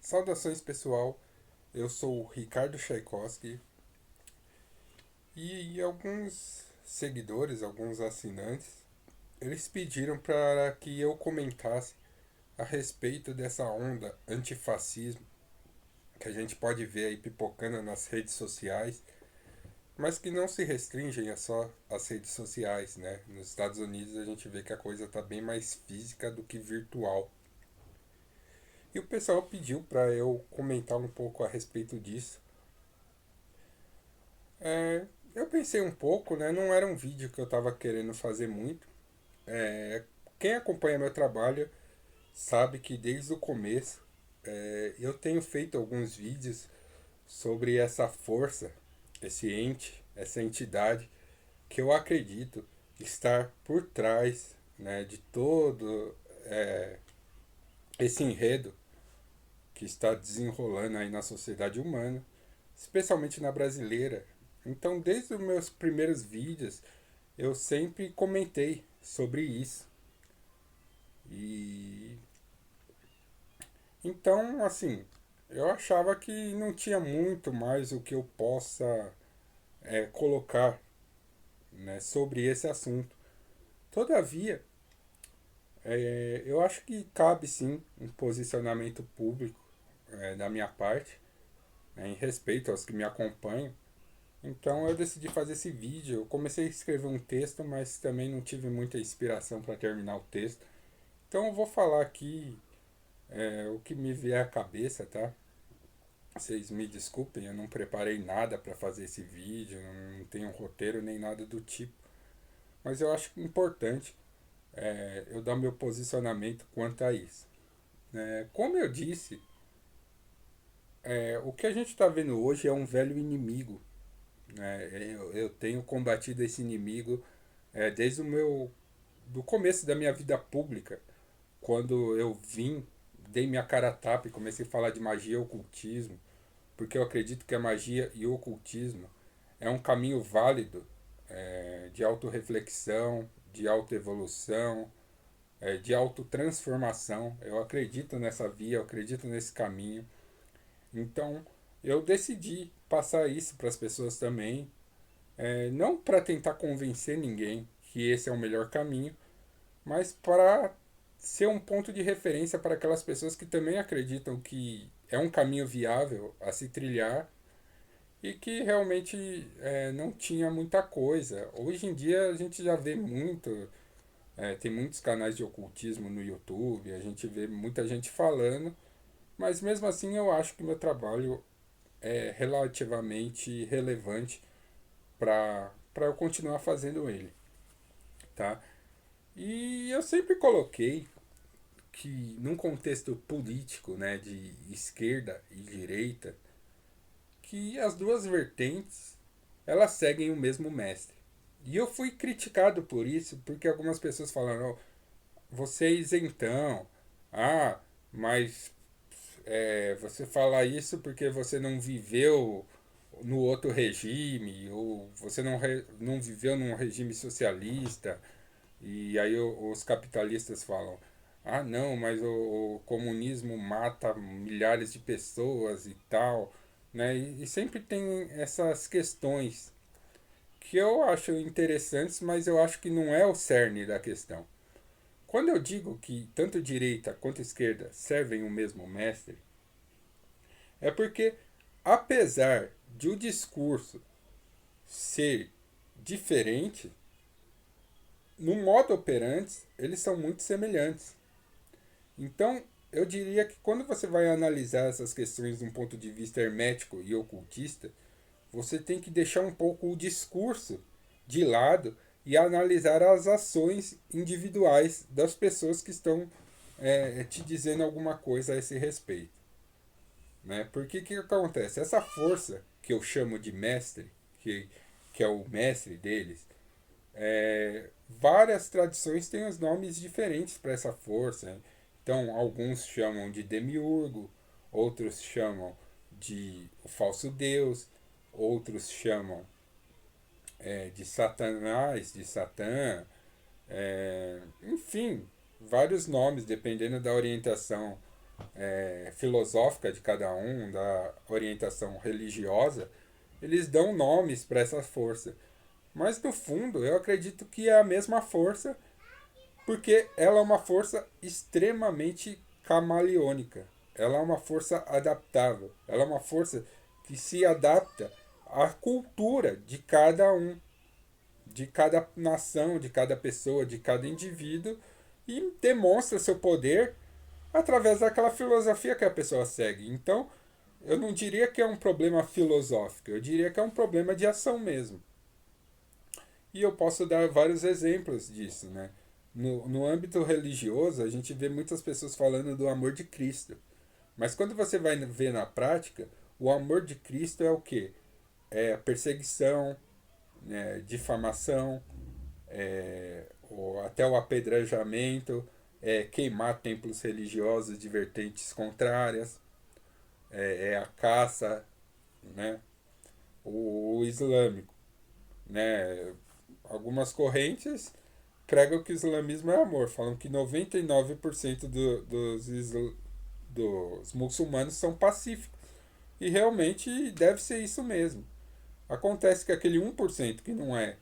Saudações pessoal, eu sou o Ricardo Tchaikovsky e alguns seguidores, alguns assinantes, eles pediram para que eu comentasse a respeito dessa onda antifascismo que a gente pode ver aí pipocando nas redes sociais, mas que não se restringem a só as redes sociais, né? Nos Estados Unidos a gente vê que a coisa está bem mais física do que virtual. E o pessoal pediu para eu comentar um pouco a respeito disso. É, eu pensei um pouco, né? Não era um vídeo que eu estava querendo fazer muito. Quem acompanha meu trabalho sabe que desde o começo eu tenho feito alguns vídeos sobre essa força, esse ente, essa entidade que eu acredito estar por trás, né, de todo esse enredo que está desenrolando aí na sociedade humana, especialmente na brasileira. Então, desde os meus primeiros vídeos, eu sempre comentei sobre isso. E então, assim, eu achava que não tinha muito mais o que eu possa colocar, né, sobre esse assunto. Todavia, eu acho que cabe sim um posicionamento público da minha parte, né, em respeito aos que me acompanham. Então eu decidi fazer esse vídeo. Eu comecei a escrever um texto, mas também não tive muita inspiração para terminar o texto. Então eu vou falar aqui o que me vier à cabeça, tá? Vocês me desculpem, eu não preparei nada para fazer esse vídeo, não tenho um roteiro nem nada do tipo. Mas eu acho importante eu dar meu posicionamento quanto a isso. Como eu disse, o que a gente está vendo hoje é um velho inimigo. Né? Eu tenho combatido esse inimigo desde do começo da minha vida pública, quando eu dei minha cara a tapa e comecei a falar de magia e ocultismo, porque eu acredito que a magia e o ocultismo é um caminho válido de autorreflexão, de autoevolução, de autotransformação. Eu acredito nessa via, eu acredito nesse caminho. Então, eu decidi passar isso para as pessoas também, não para tentar convencer ninguém que esse é o melhor caminho, mas para ser um ponto de referência para aquelas pessoas que também acreditam que é um caminho viável a se trilhar e que realmente não tinha muita coisa. Hoje em dia a gente já vê muito, tem muitos canais de ocultismo no YouTube, a gente vê muita gente falando, mas mesmo assim eu acho que meu trabalho é relativamente relevante para eu continuar fazendo ele, tá? E eu sempre coloquei que num contexto político, né, de esquerda e direita, que as duas vertentes elas seguem o mesmo mestre. E eu fui criticado por isso, porque algumas pessoas falaram, oh, vocês então, ah, mas você fala isso porque você não viveu no outro regime, ou você não viveu num regime socialista, e aí os capitalistas falam, ah não, mas o comunismo mata milhares de pessoas e tal, né? E sempre tem essas questões que eu acho interessantes, mas eu acho que não é o cerne da questão. Quando eu digo que tanto direita quanto esquerda servem o mesmo mestre, é porque, apesar de o discurso ser diferente, no modo operante, eles são muito semelhantes. Então, eu diria que quando você vai analisar essas questões de um ponto de vista hermético e ocultista, você tem que deixar um pouco o discurso de lado e analisar as ações individuais das pessoas que estão te dizendo alguma coisa a esse respeito. Né? Porque o que acontece? Essa força que eu chamo de mestre, que é o mestre deles, várias tradições têm os nomes diferentes para essa força. Né? Então, alguns chamam de demiurgo, outros chamam de o falso deus, outros chamam de Satanás, de Satã, enfim, vários nomes, dependendo da orientação filosófica de cada um, da orientação religiosa, eles dão nomes para essa força. Mas no fundo, eu acredito que é a mesma força, porque ela é uma força extremamente camaleônica. Ela é uma força adaptável. Ela é uma força que se adapta à cultura de cada um, de cada nação, de cada pessoa, de cada indivíduo e demonstra seu poder através daquela filosofia que a pessoa segue. Então, eu não diria que é um problema filosófico, eu diria que é um problema de ação mesmo. E eu posso dar vários exemplos disso, né? No âmbito religioso, a gente vê muitas pessoas falando do amor de Cristo. Mas quando você vai ver na prática, o amor de Cristo é o quê? É a perseguição, né, difamação, ou até o apedrejamento, queimar templos religiosos de vertentes contrárias, a caça, né, o islâmico, né, algumas correntes pregam que o islamismo é amor, falam que 99% dos muçulmanos são pacíficos. E realmente deve ser isso mesmo. Acontece que aquele 1% que não é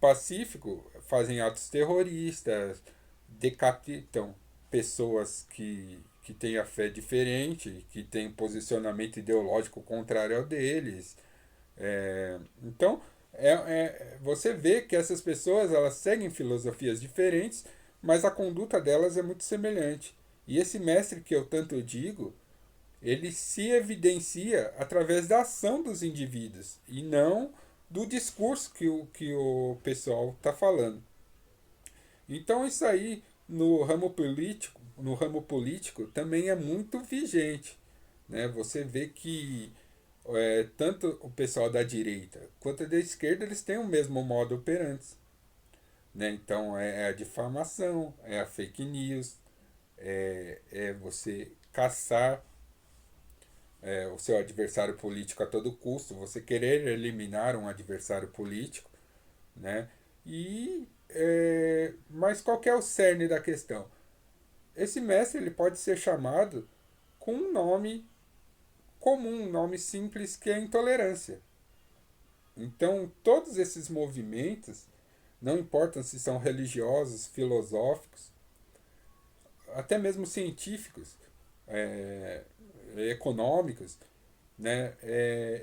pacífico fazem atos terroristas, decapitam pessoas que têm a fé diferente, que têm posicionamento ideológico contrário ao deles. Então, você vê que essas pessoas elas seguem filosofias diferentes, mas a conduta delas é muito semelhante. E esse mestre que eu tanto digo, ele se evidencia através da ação dos indivíduos e não do discurso que o pessoal está falando. Então isso aí no ramo político também é muito vigente, né? Você vê que tanto o pessoal da direita quanto da esquerda eles têm o mesmo modo operante, né? Então é a difamação, é a fake news, é você caçar o seu adversário político a todo custo, você querer eliminar um adversário político, né? Mas qual que é o cerne da questão? Esse mestre ele pode ser chamado com um nome comum, um nome simples que é intolerância. Então, todos esses movimentos, não importam se são religiosos, filosóficos, até mesmo científicos, é, econômicos, né?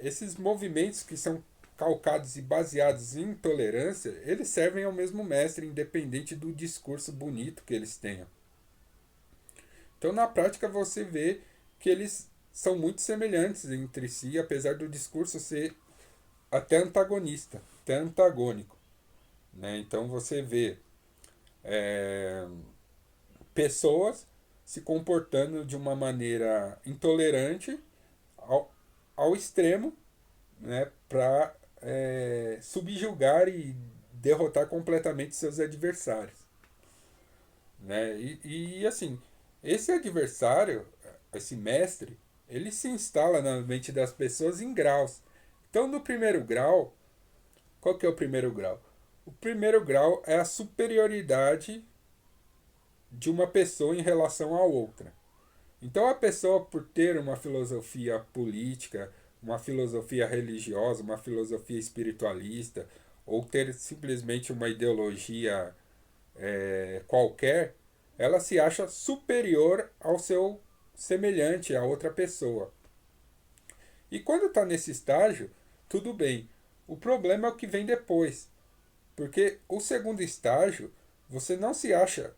Esses movimentos que são calcados e baseados em intolerância, eles servem ao mesmo mestre, independente do discurso bonito que eles tenham. Então, na prática, você vê que eles são muito semelhantes entre si, apesar do discurso ser até antagonista, até antagônico. Né? Então, você vê é, pessoas se comportando de uma maneira intolerante ao extremo, né, para subjugar e derrotar completamente seus adversários. Né? E assim, esse adversário, esse mestre, ele se instala na mente das pessoas em graus. Então, no primeiro grau, qual que é o primeiro grau? O primeiro grau é a superioridade de uma pessoa em relação à outra. Então, a pessoa, por ter uma filosofia política, uma filosofia religiosa, uma filosofia espiritualista, ou ter simplesmente uma ideologia qualquer, ela se acha superior ao seu semelhante, a outra pessoa. E quando está nesse estágio, tudo bem. O problema é o que vem depois. Porque o segundo estágio, você não se acha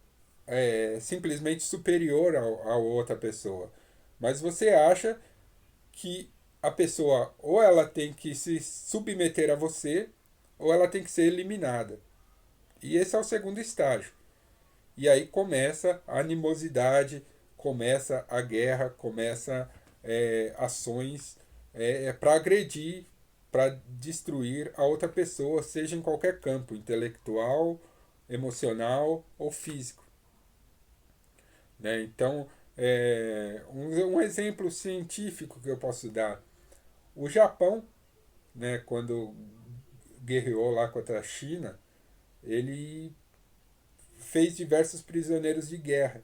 simplesmente superior a outra pessoa. Mas você acha que a pessoa ou ela tem que se submeter a você ou ela tem que ser eliminada. E esse é o segundo estágio. E aí começa a animosidade, começa a guerra, começa ações para agredir, para destruir a outra pessoa, seja em qualquer campo, intelectual, emocional ou físico. Né? Então, um exemplo científico que eu posso dar. O Japão, né, quando guerreou lá contra a China, ele fez diversos prisioneiros de guerra.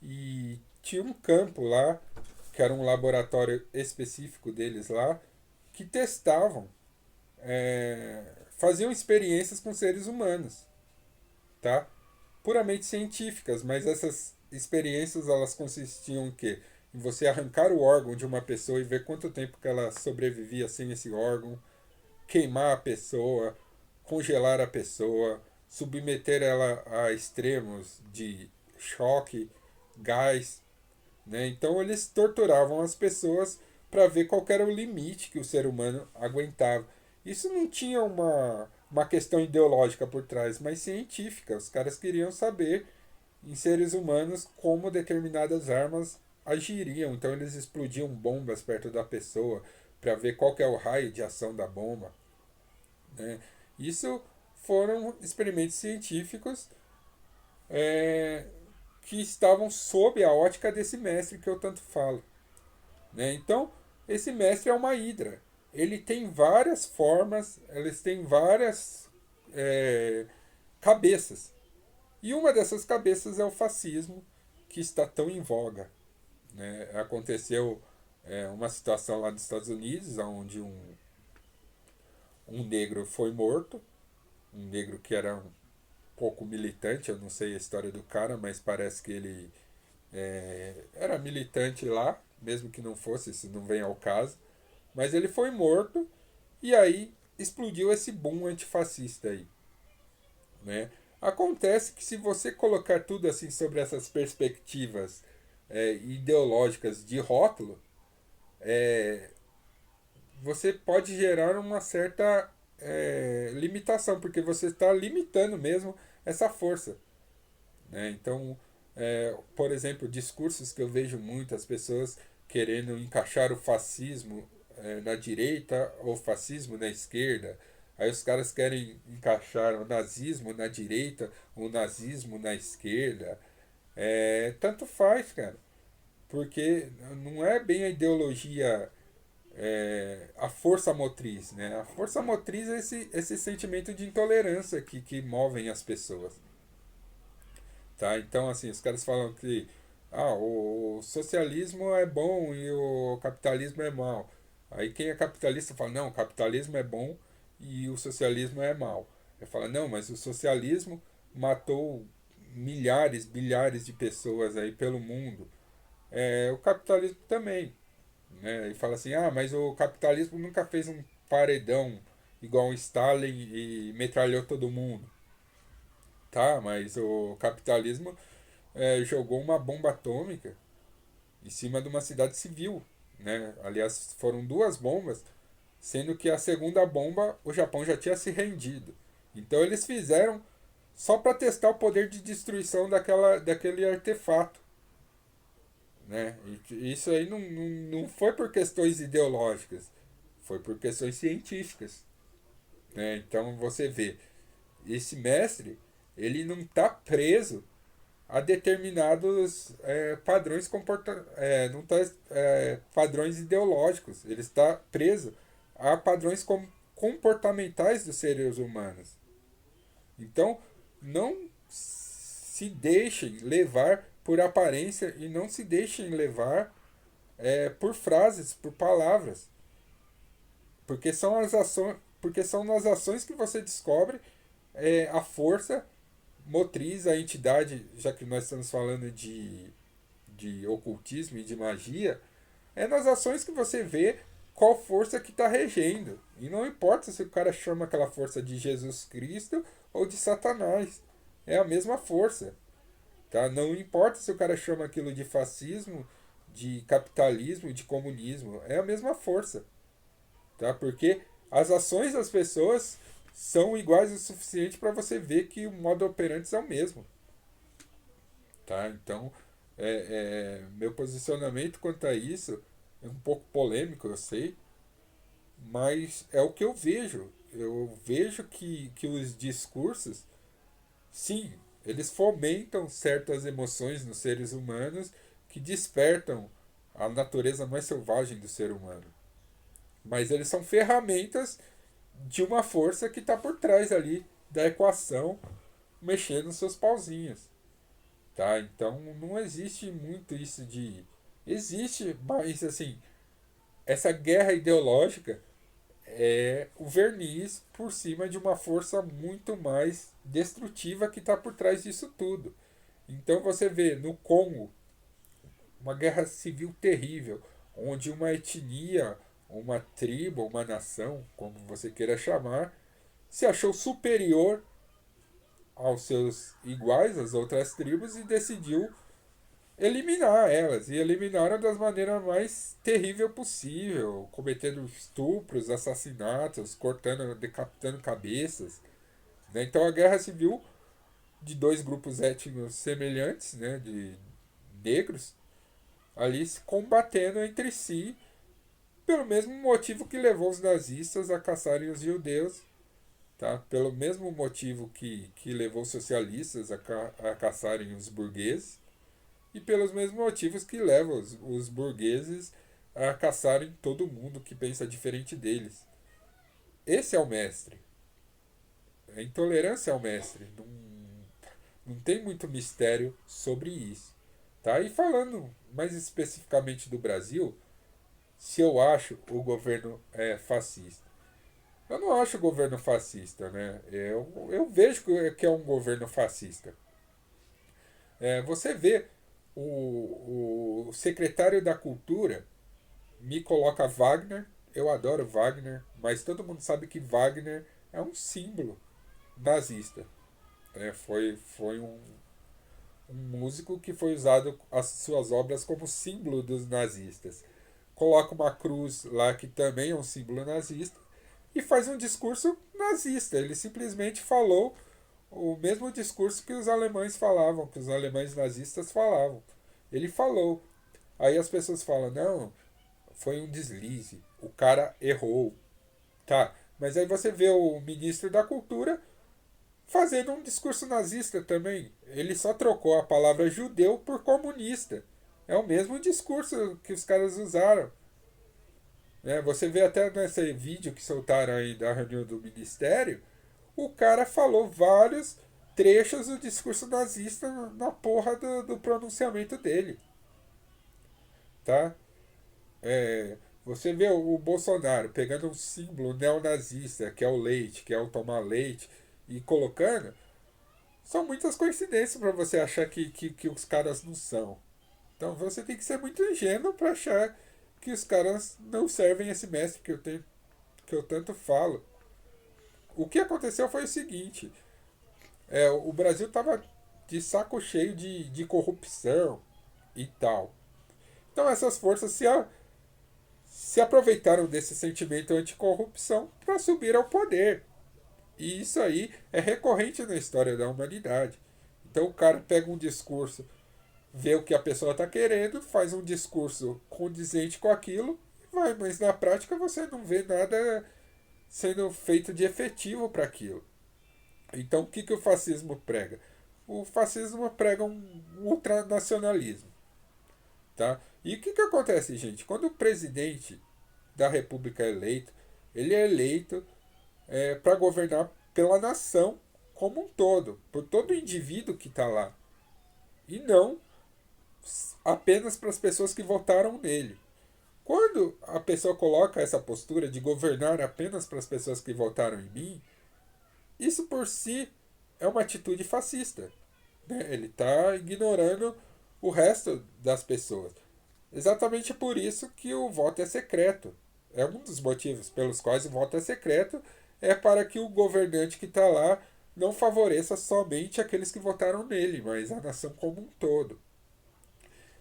e tinha um campo lá, que era um laboratório específico deles lá, que testavam, faziam experiências com seres humanos, tá? Puramente científicas, mas essas experiências elas consistiam em quê? Em você arrancar o órgão de uma pessoa e ver quanto tempo que ela sobrevivia sem esse órgão, queimar a pessoa, congelar a pessoa, submeter ela a extremos de choque, gás, né? Então eles torturavam as pessoas para ver qual era o limite que o ser humano aguentava. Isso não tinha uma questão ideológica por trás, mas científica. Os caras queriam saber em seres humanos como determinadas armas agiriam. Então eles explodiam bombas perto da pessoa para ver qual que é o raio de ação da bomba, né? Isso foram experimentos científicos, é, que estavam sob a ótica desse mestre que eu tanto falo, né? Então, esse mestre é uma hidra. Ele tem várias formas, eles têm várias é, cabeças. E uma dessas cabeças é o fascismo, que está tão em voga, né? Aconteceu uma situação lá nos Estados Unidos, onde um negro foi morto, um negro que era um pouco militante, eu não sei a história do cara, mas parece que ele era militante lá, mesmo que não fosse, isso não vem ao caso. Mas ele foi morto e aí explodiu esse boom antifascista aí, né? Acontece que se você colocar tudo assim sobre essas perspectivas ideológicas de rótulo, você pode gerar uma certa limitação, porque você está limitando mesmo essa força, né? Então, por exemplo, discursos que eu vejo muitas pessoas querendo encaixar o fascismo na direita ou o fascismo na esquerda. Aí os caras querem encaixar o nazismo na direita, o nazismo na esquerda. Tanto faz, cara. Porque não é bem a ideologia, a força motriz, né? A força motriz é esse sentimento de intolerância que movem as pessoas. Tá? Então, assim, os caras falam que o socialismo é bom e o capitalismo é mal. Aí quem é capitalista fala, não, o capitalismo é bom e o socialismo é mal. Ele fala, não, mas o socialismo matou milhares, bilhares de pessoas aí pelo mundo. O capitalismo também. Né? E fala assim, mas o capitalismo nunca fez um paredão igual o Stalin e metralhou todo mundo. Tá, mas o capitalismo jogou uma bomba atômica em cima de uma cidade civil, né? Aliás, foram duas bombas, sendo que a segunda bomba o Japão já tinha se rendido. Então eles fizeram só para testar o poder de destruição daquele artefato, né? E isso aí não foi por questões ideológicas, foi por questões científicas, né? Então você vê, esse mestre, ele não está preso a determinados padrões não tá, padrões ideológicos. Ele está preso a padrões comportamentais dos seres humanos. Então, não se deixem levar por aparência e não se deixem levar por frases, por palavras, porque são nas ações que você descobre a força motriz, a entidade, já que nós estamos falando de ocultismo e de magia, é nas ações que você vê qual força que está regendo. E não importa se o cara chama aquela força de Jesus Cristo ou de Satanás. É a mesma força. Tá? Não importa se o cara chama aquilo de fascismo, de capitalismo, de comunismo. É a mesma força. Tá? Porque as ações das pessoas são iguais o suficiente para você ver que o modo operante é o mesmo. Tá? Então, meu posicionamento quanto a isso é um pouco polêmico, eu sei, mas é o que eu vejo. Eu vejo que os discursos, sim, eles fomentam certas emoções nos seres humanos que despertam a natureza mais selvagem do ser humano. Mas eles são ferramentas de uma força que está por trás ali da equação, mexendo nos seus pauzinhos. tá? Então não existe muito isso de... Existe, mas assim, essa guerra ideológica é o verniz por cima de uma força muito mais destrutiva que está por trás disso tudo. Então você vê no Congo uma guerra civil terrível, onde uma etnia, uma tribo, uma nação, como você queira chamar, se achou superior aos seus iguais, às outras tribos, e decidiu eliminar elas. E eliminaram das maneiras mais terrível possível, cometendo estupros, assassinatos, cortando, decapitando cabeças. Né? Então a guerra civil de dois grupos étnicos semelhantes, né, de negros, ali se combatendo entre si pelo mesmo motivo que levou os nazistas a caçarem os judeus, tá? Pelo mesmo motivo que levou os socialistas a caçarem os burgueses e pelos mesmos motivos que levam os burgueses a caçarem todo mundo que pensa diferente deles. Esse é o mestre. A intolerância é o mestre. Não tem muito mistério sobre isso. Tá? E falando mais especificamente do Brasil, se eu acho o governo fascista. Eu não acho o governo fascista, né? Eu vejo que é um governo fascista. Você vê o secretário da Cultura me coloca Wagner, eu adoro Wagner, mas todo mundo sabe que Wagner é um símbolo nazista. Foi um músico que foi usado as suas obras como símbolo dos nazistas. Coloca uma cruz lá que também é um símbolo nazista e faz um discurso nazista. Ele simplesmente falou o mesmo discurso que os alemães falavam, que os alemães nazistas falavam. Ele falou. Aí as pessoas falam, não, foi um deslize, o cara errou. Tá, mas aí você vê o ministro da Cultura fazendo um discurso nazista também. Ele só trocou a palavra judeu por comunista. É o mesmo discurso que os caras usaram. Você vê até nesse vídeo que soltaram aí da reunião do ministério, o cara falou vários trechos do discurso nazista na porra do pronunciamento dele. Tá? Você vê o Bolsonaro pegando um símbolo neonazista, que é o leite, que é o tomar leite, e colocando. São muitas coincidências para você achar que os caras não são. Então você tem que ser muito ingênuo para achar que os caras não servem esse mestre que eu tanto falo. O que aconteceu foi o seguinte: o Brasil estava de saco cheio de corrupção e tal. Então essas forças se aproveitaram desse sentimento anticorrupção para subir ao poder. E isso aí é recorrente na história da humanidade. Então o cara pega um discurso, vê o que a pessoa está querendo, faz um discurso condizente com aquilo e vai, mas na prática você não vê nada sendo feito de efetivo para aquilo. Então o que o fascismo prega? O fascismo prega um ultranacionalismo. Tá? E o que acontece, gente? Quando o presidente da república é eleito, ele é eleito para governar pela nação como um todo, por todo indivíduo que está lá. E não apenas para as pessoas que votaram nele. Quando a pessoa coloca essa postura de governar apenas para as pessoas que votaram em mim, isso por si é uma atitude fascista. Né? Ele está ignorando o resto das pessoas. Exatamente por isso que o voto é secreto. É um dos motivos pelos quais o voto é secreto, é para que o governante que está lá não favoreça somente aqueles que votaram nele, mas a nação como um todo.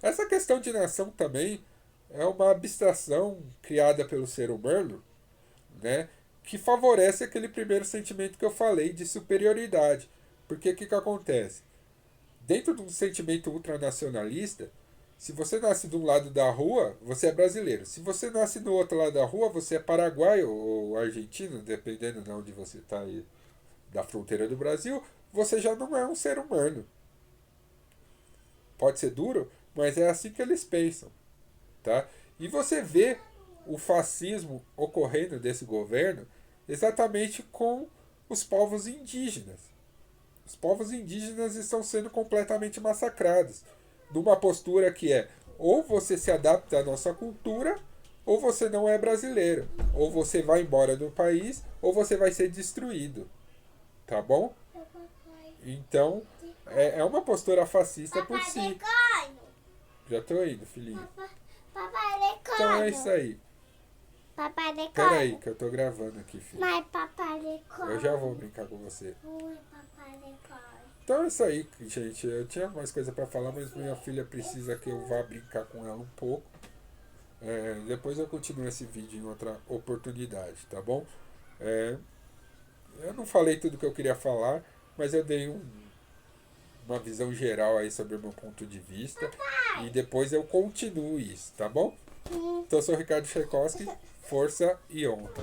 Essa questão de nação também é uma abstração criada pelo ser humano, né, que favorece aquele primeiro sentimento que eu falei de superioridade. Porque o que acontece? Dentro de um sentimento ultranacionalista, se você nasce de um lado da rua, você é brasileiro. Se você nasce do outro lado da rua, você é paraguaio ou argentino, dependendo de onde você está aí, da fronteira do Brasil, você já não é um ser humano. Pode ser duro, mas é assim que eles pensam. Tá? E você vê o fascismo ocorrendo desse governo exatamente com os povos indígenas. Os povos indígenas estão sendo completamente massacrados. Numa postura que é ou você se adapta à nossa cultura, ou você não é brasileiro. Ou você vai embora do país, ou você vai ser destruído. Tá bom? Então, é uma postura fascista por si. Já tô indo, filhinho. Então é isso aí. Papai Pera aí, que eu tô gravando aqui, filho. Mas papai recorda. Eu já vou brincar com você. Oi, papai recorda. Então é isso aí, gente. Eu tinha mais coisa pra falar, mas minha filha precisa que eu vá brincar com ela um pouco. Depois eu continuo esse vídeo em outra oportunidade, tá bom? Eu não falei tudo que eu queria falar, mas eu dei uma visão geral aí sobre o meu ponto de vista. E depois eu continuo isso, tá bom? Então eu sou o Ricardo Tchaikovsky, força e honra.